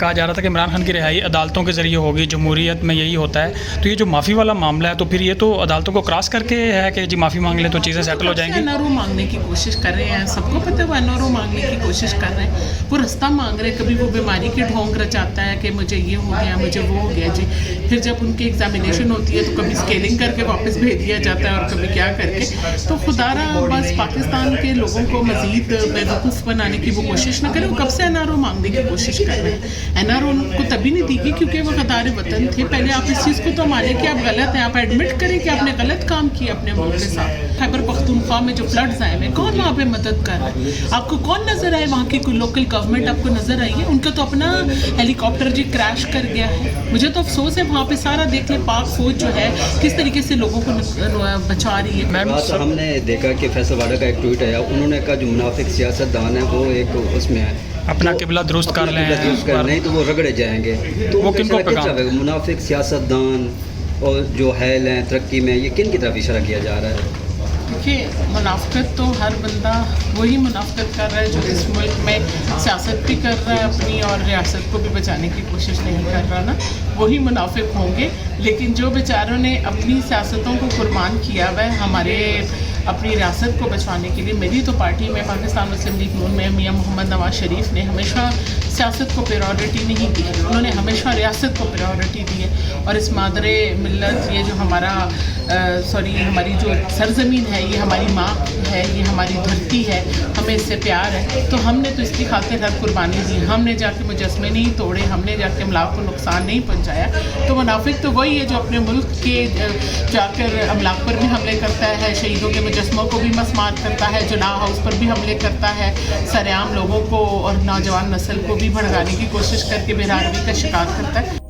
کہا جا رہا تھا کہ عمران خان کی رہائی عدالتوں کے ذریعے ہوگی، جمہوریت میں یہی ہوتا ہے، تو یہ جو معافی والا معاملہ ہے تو پھر یہ تو عدالتوں کو کراس کر کے ہے کہ جی معافی مانگ لیں تو چیزیں سیٹل ہو جائیں گی؟ این آر او مانگنے کی کوشش کر رہے ہیں، سب کو پتہ ہے وہ این آر او مانگنے کی کوشش کر رہے ہیں، وہ رستہ مانگ رہے ہیں، کبھی وہ بیماری کی ڈھونگ رچاتا ہے کہ مجھے یہ ہو گیا، مجھے وہ ہو گیا جی، پھر جب ان کی ایگزامینیشن ہوتی ہے تو کبھی اسکیلنگ کر کے واپس بھیج دیا جاتا ہے اور کبھی کیا کر کے، تو خدا رہا بس پاکستان کے لوگوں کو مزید بیوقوف بنانے کی وہ کوشش نہ کرے. وہ کب سے این آر او مانگنے کی کوشش کر رہے ہیں. این آر او کو تبھی نہیں دی گئی کیونکہ وہ غدار وطن تھے. پہلے آپ اس چیز کو تو مانیں کہ آپ غلط ہیں، آپ ایڈمٹ کریں کہ آپ نے غلط کام کیا اپنے ملک کے ساتھ. خیبر پختونخوا میں جو فلڈز آئے ہیں کون وہاں پہ مدد کر رہا ہے؟ آپ کو کون نظر آئے؟ وہاں کی کوئی لوکل گورنمنٹ آپ کو نظر آئی ہے؟ ان کا تو اپنا ہیلی کاپٹر جی کریش کر گیا ہے. مجھے تو افسوس ہے وہاں پہ سارا دیکھ لیں پاک فوج جو ہے کس طریقے سے لوگوں کو بچا رہی ہے. ہم نے دیکھا کہ فیصل واڈا کا ایک ٹویٹ آیا، انہوں نے کہا جو منافق سیاست دان ہیں وہ ایک اس میں ہے اپنا قبلہ درست کر لیں، نہیں تو وہ رگڑے جائیں گے. تو وہ کن کو منافق سیاست دان اور جو حیل ہیں ترقی میں، یہ کن کی طرف اشارہ کیا جا رہا ہے؟ دیکھیے منافقت تو ہر بندہ وہی منافقت کر رہا ہے جو اس ملک میں سیاست بھی کر رہا ہے اپنی اور ریاست کو بھی بچانے کی کوشش نہیں کر رہا نا، وہی منافق ہوں گے. لیکن جو بیچاروں نے اپنی سیاستوں کو قربان کیا ہوا ہے ہمارے اپنی ریاست کو بچانے کے لیے، میری تو پارٹی میں پاکستان مسلم لیگ نون میں میاں محمد نواز شریف نے ہمیشہ سیاست کو پریورٹی نہیں دی، انہوں نے ہمیشہ ریاست کو پریورٹی دی ہے. اور اس مادر ملت یہ جو ہماری جو سرزمین ہے، یہ ہماری ماں ہے، یہ ہماری دھرتی ہے، ہمیں اس سے پیار ہے. تو ہم نے تو اس کی خاطر ہر قربانی دی. ہم نے جا کے مجسمے نہیں توڑے، ہم نے جا کے املاک کو نقصان نہیں پہنچایا. تو منافق تو وہی ہے جو اپنے ملک کے جا کر املاک پر بھی حملے کرتا ہے، شہیدوں کے مجسموں کو بھی مسمار کرتا ہے، جناح ہاؤس پر بھی حملے کرتا ہے، سرعام لوگوں کو اور نوجوان نسل کو بھی بھڑکانے کی کوشش کر کے بے راروی کا شکار کرتا ہے.